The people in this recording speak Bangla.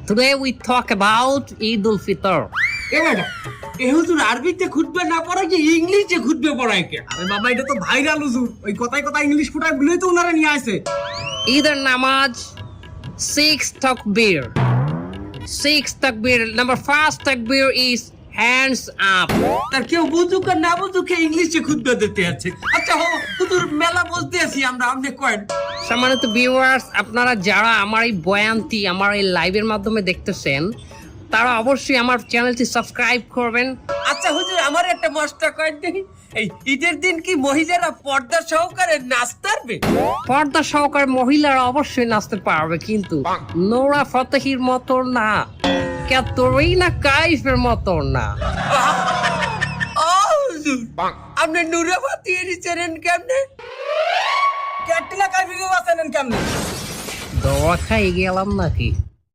Today we talk about Eid al-Fitr. এ হুজুর আরবিতে খুতবা না পড়ায় কি ইংলিশে খুতবা পড়ায় কে? আরে বাবা এটা তো ভাইরাল হুজুর, ওই কথায় কথায় ইংলিশ ফুটায় গুলোই তো ওনারা নিয়ে আসে। Either namaz, 6 takbir. 6 takbir. Number 1 takbir is hands up. আর কেউ বুঝুক আর না বুঝুক ইংলিশে খুতবা দিতে আছে। আচ্ছা হুজুর মেলা বলতে আছি আমরা, আপনি কয়েন। সম্মানিত ভিউয়ার্স, আপনারা যারা আমার এই বয়ানটি আমার এই লাইভের মাধ্যমে দেখতেছেন, তারা অবশ্যই আমার চ্যানেলটি সাবস্ক্রাইব করবেন। আচ্ছা হুজুর আমার একটা মশলা কয়েন দেখি, এই ঈদের দিন কি মহিলারা পর্দা সহকারে নাচতে পারবে? পর্দা সহকারে মহিলারা অবশ্যই নাচতে পারবে, কিন্তু নোরা ফতেহির মতো না, ক্যাটরিনা কাইফের মতো না। হুজুর আপনি নুরে ফাতিয়ে চেনেন কেমনে? ক্যাটরিনা কাইফকে বাঁচানেন কেমনে? দোয়া খাই গেলাম নাকি?